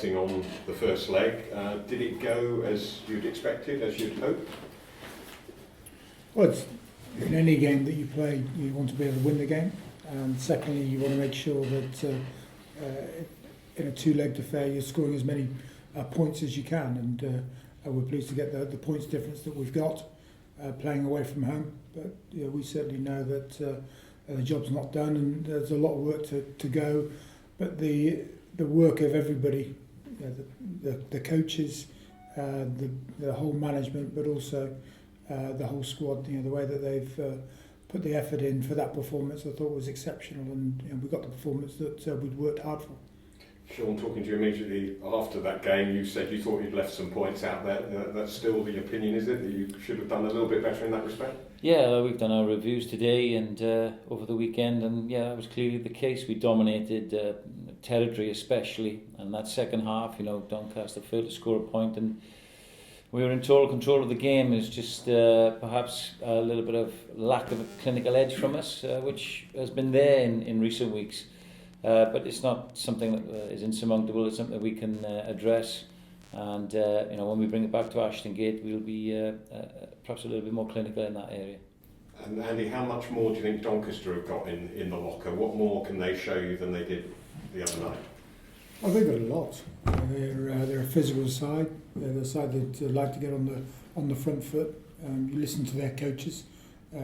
exciting on the first leg. Did it go as you'd expected, as you'd hoped? Well, in any game that you play, you want to be able to win the game. And secondly, you want to make sure that in a two-legged affair, you're scoring as many points as you can. And we're pleased to get the points difference that we've got playing away from home. But we certainly know that the job's not done, and there's a lot of work to go. But the work of everybody, the coaches, the whole management, but also the whole squad, the way that they've put the effort in for that performance, I thought was exceptional, and we got the performance that we'd worked hard for. Sean, talking to you immediately after that game, you said you thought you'd left some points out there. That's still the opinion, is it, that you should have done a little bit better in that respect? Yeah, we've done our reviews today and over the weekend, and yeah, that was clearly the case. We dominated territory especially, and that second half, Doncaster failed to score a point, and we were in total control of the game. It's just perhaps a little bit of lack of a clinical edge from us, which has been there in recent weeks. But it's not something that is insurmountable. It's something that we can address. And when we bring it back to Ashton Gate, we'll be perhaps a little bit more clinical in that area. And Andy, how much more do you think Doncaster have got in the locker? What more can they show you than they did the other night? Well, they've got a lot. They're a physical side. They're the side that like to get on the front foot. You listen to their coaches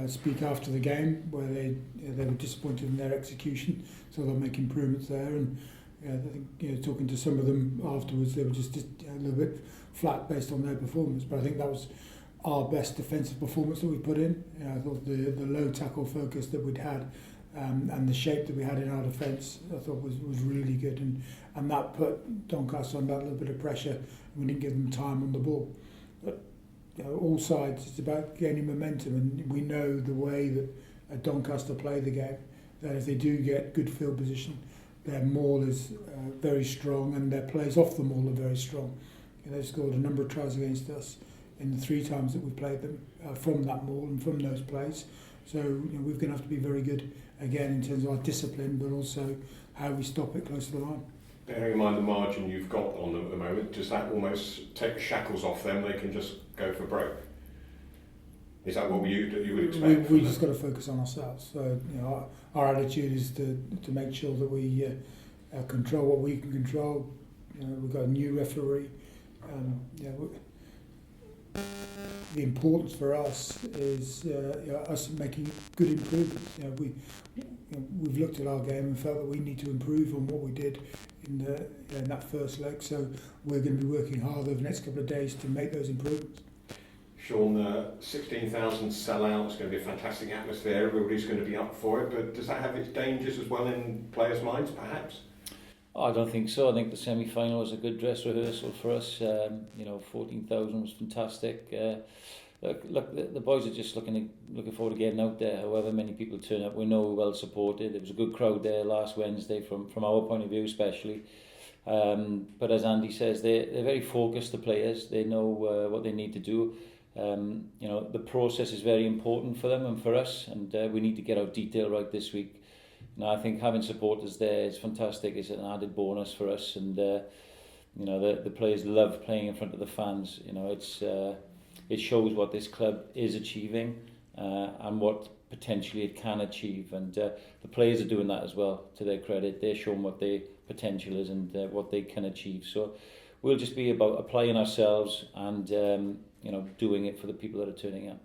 speak after the game, where they were disappointed in their execution, so they'll make improvements there. And I think talking to some of them afterwards, they were just a little bit flat based on their performance. But I think that was our best defensive performance that we put in. I thought the low tackle focus that we'd had and the shape that we had in our defence, I thought was really good, and that put Doncaster under a little bit of pressure. We didn't give them time on the ball. But all sides, it's about gaining momentum, and we know the way that Doncaster play the game, that if they do get good field position, their maul is very strong, and their plays off the maul are very strong. They've scored a number of tries against us in the 3 times that we played them from that maul and from those plays. So we're going to have to be very good again in terms of our discipline, but also how we stop it close to the line. Bearing in mind the margin you've got on them at the moment, does that almost take the shackles off them? They can just go for broke. Is that what you would expect? We just got to focus on ourselves. So our attitude is to make sure that we control what we can control. We've got a new referee. The importance for us is us making good improvements. We've looked at our game and felt that we need to improve on what we did in that first leg. So we're going to be working hard over the next couple of days to make those improvements. Sean, 16,000 sell-out, it's going to be a fantastic atmosphere. Everybody's going to be up for it, but does that have its dangers as well in players' minds, perhaps? I don't think so. I think the semi-final was a good dress rehearsal for us. 14,000 was fantastic. Look, the boys are just looking forward to getting out there. However many people turn up, we know we're well supported. There was a good crowd there last Wednesday from our point of view, especially. But as Andy says, they're very focused. The players, they know what they need to do. The process is very important for them and for us, and we need to get our detail right this week. I think having supporters there is fantastic. It's an added bonus for us, and the players love playing in front of the fans. It shows what this club is achieving and what potentially it can achieve, and the players are doing that as well. To their credit, they're showing what their potential is and what they can achieve. So we'll just be about applying ourselves and doing it for the people that are turning up.